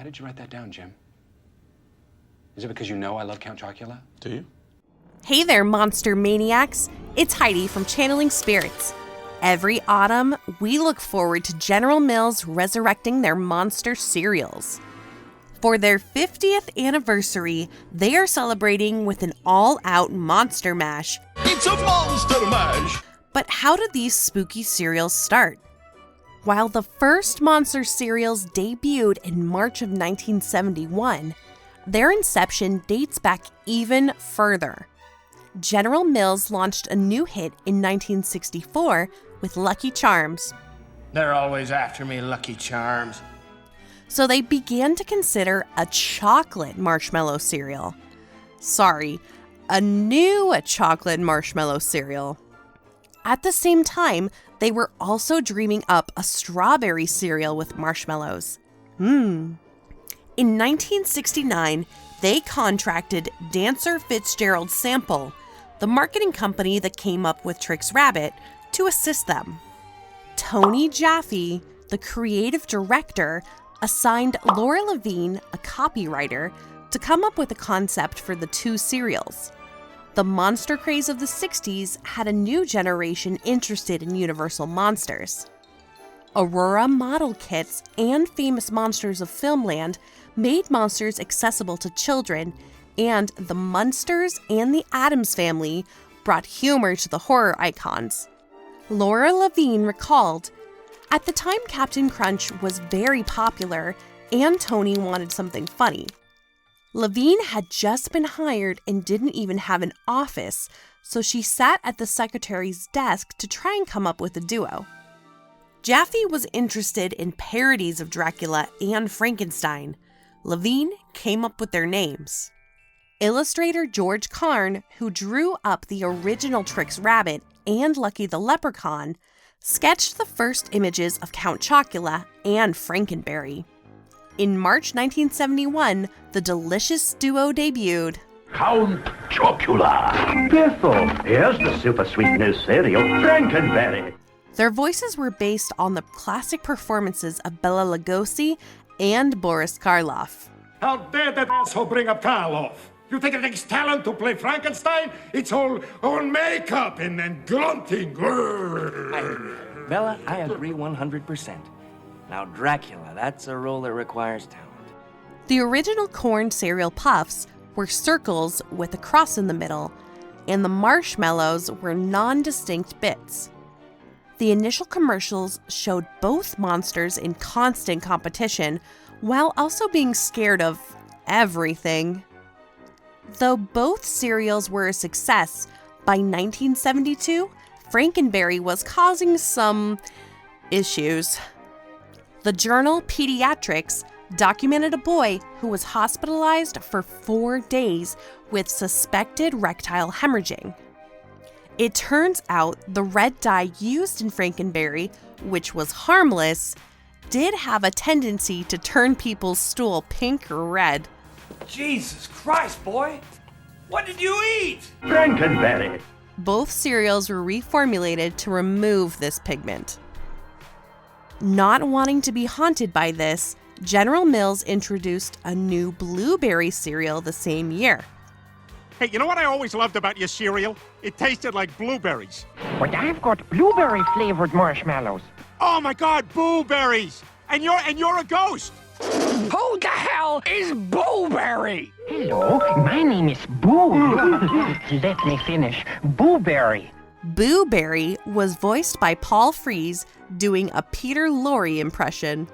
Why did you write that down, Jim? Is it because you know I love Count Chocula? Do you? Hey there, monster maniacs. It's Heidi from Channeling Spirits. Every autumn, we look forward to General Mills resurrecting their monster cereals. For their 50th anniversary, they are celebrating with an all-out Monster Mash. It's a monster mash! But how did these spooky cereals start? While the first monster cereals debuted in March of 1971, their inception dates back even further. General Mills launched a new hit in 1964 with Lucky Charms. They're always after me, Lucky Charms. So they began to consider a chocolate marshmallow cereal. Sorry, a new chocolate marshmallow cereal. At the same time, they were also dreaming up a strawberry cereal with marshmallows. In 1969, they contracted Dancer Fitzgerald Sample, the marketing company that came up with Trix Rabbit, to assist them. Tony Jaffe, the creative director, assigned Laura Levine, a copywriter, to come up with a concept for the two cereals. The monster craze of the 60s had a new generation interested in Universal monsters. Aurora model kits and famous monsters of Filmland made monsters accessible to children, and the Munsters and the Addams Family brought humor to the horror icons. Laura Levine recalled, "At the time, Captain Crunch was very popular, and Tony wanted something funny. Levine had just been hired and didn't even have an office, so she sat at the secretary's desk to try and come up with a duo." Jaffe was interested in parodies of Dracula and Frankenstein. Levine came up with their names. Illustrator George Carn, who drew up the original Trix Rabbit and Lucky the Leprechaun, sketched the first images of Count Chocula and FrankenBerry. In March 1971, the delicious duo debuted. Count Chocula. Biffle, here's the super sweet new cereal, FrankenBerry. Their voices were based on the classic performances of Bela Lugosi and Boris Karloff. How dare that asshole bring up Karloff? You think it takes talent to play Frankenstein? It's all makeup and grunting. Bella, I agree 100%. Now, Dracula, that's a role that requires talent. The original corn cereal puffs were circles with a cross in the middle, and the marshmallows were non-distinct bits. The initial commercials showed both monsters in constant competition, while also being scared of everything. Though both cereals were a success, by 1972, FrankenBerry was causing some issues. The journal Pediatrics documented a boy who was hospitalized for 4 days with suspected rectal hemorrhaging. It turns out the red dye used in FrankenBerry, which was harmless, did have a tendency to turn people's stool pink or red. Jesus Christ, boy! What did you eat? FrankenBerry. Both cereals were reformulated to remove this pigment. Not wanting to be haunted by this, General Mills introduced a new blueberry cereal the same year. Hey, you know what I always loved about your cereal? It tasted like blueberries. But I've got blueberry-flavored marshmallows. Oh my God, blueberries! And you're a ghost. Who the hell is Booberry? Hello, my name is Boo. Let me finish. Booberry. Booberry was voiced by Paul Frees doing a Peter Lorre impression.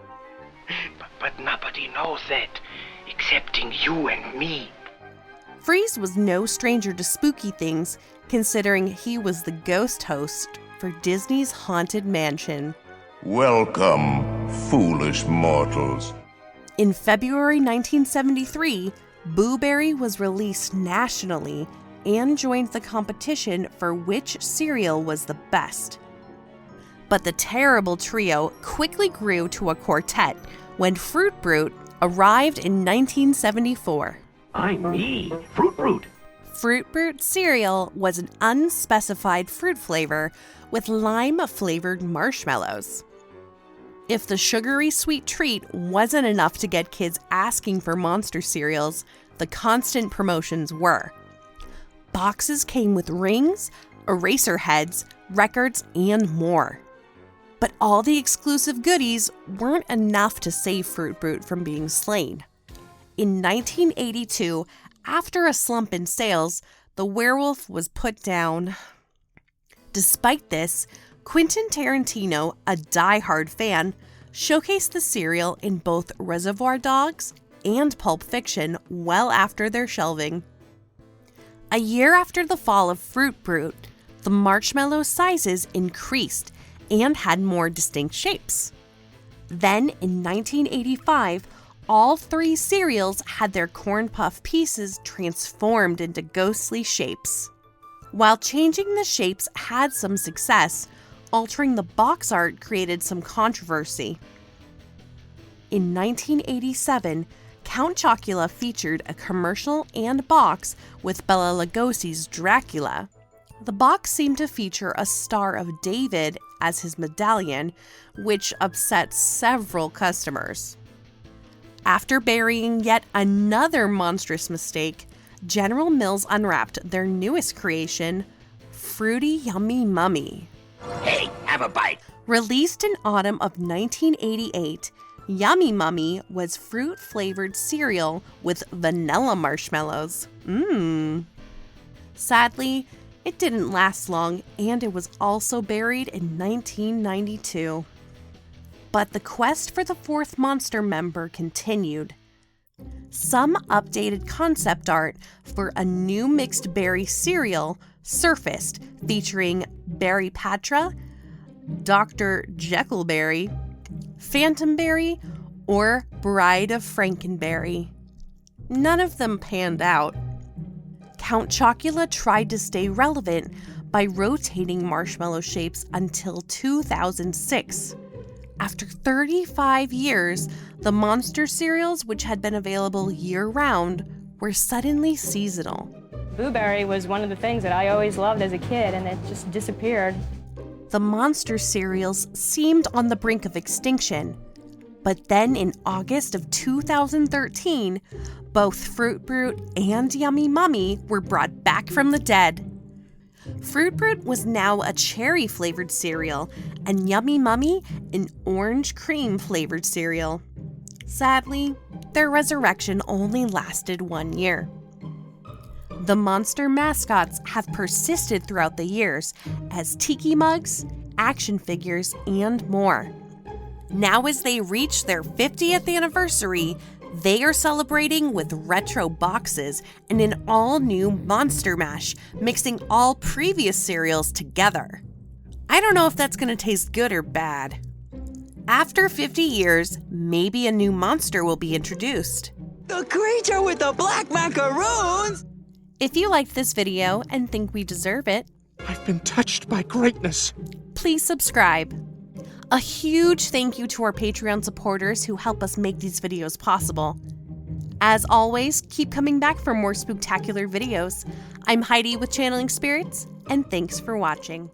But nobody knows that, excepting you and me. Freeze was no stranger to spooky things, considering he was the ghost host for Disney's Haunted Mansion. Welcome, foolish mortals. In February 1973, Booberry was released nationally and joined the competition for which cereal was the best. But the terrible trio quickly grew to a quartet when Fruit Brute arrived in 1974. I'm me, Fruit Brute. Fruit Brute cereal was an unspecified fruit flavor with lime-flavored marshmallows. If the sugary sweet treat wasn't enough to get kids asking for monster cereals, the constant promotions were. Boxes came with rings, eraser heads, records, and more. But all the exclusive goodies weren't enough to save Fruit Brute from being slain. In 1982, after a slump in sales, the werewolf was put down. Despite this, Quentin Tarantino, a die-hard fan, showcased the cereal in both Reservoir Dogs and Pulp Fiction well after their shelving. A year after the fall of Fruit Brute, the marshmallow sizes increased and had more distinct shapes. Then, in 1985, all 3 cereals had their Corn Puff pieces transformed into ghostly shapes. While changing the shapes had some success, altering the box art created some controversy. In 1987, Count Chocula featured a commercial and box with Bela Lugosi's Dracula. The box seemed to feature a Star of David as his medallion, which upset several customers. After burying yet another monstrous mistake, General Mills unwrapped their newest creation, Fruity Yummy Mummy. Hey, have a bite. Released in autumn of 1988, Yummy Mummy was fruit-flavored cereal with vanilla marshmallows. Sadly, it didn't last long, and it was also buried in 1992. But the quest for the 4th monster member continued. Some updated concept art for a new mixed berry cereal surfaced, featuring Berry Patra, Dr. Jekyllberry, Phantom Berry, or Bride of FrankenBerry. None of them panned out. Count Chocula tried to stay relevant by rotating marshmallow shapes until 2006. After 35 years, the monster cereals, which had been available year-round, were suddenly seasonal. Blueberry was one of the things that I always loved as a kid, and it just disappeared. The monster cereals seemed on the brink of extinction. But then in August of 2013, both Fruit Brute and Yummy Mummy were brought back from the dead. Fruit Brute was now a cherry-flavored cereal, and Yummy Mummy an orange cream-flavored cereal. Sadly, their resurrection only lasted 1 year. The monster mascots have persisted throughout the years as tiki mugs, action figures, and more. Now as they reach their 50th anniversary, they are celebrating with retro boxes and an all-new Monster Mash, mixing all previous cereals together. I don't know if that's going to taste good or bad. After 50 years, maybe a new monster will be introduced. The creature with the black macaroons! If you liked this video and think we deserve it, I've been touched by greatness. Please subscribe. A huge thank you to our Patreon supporters who help us make these videos possible. As always, keep coming back for more spooktacular videos. I'm Heidi with Channeling Spirits, and thanks for watching.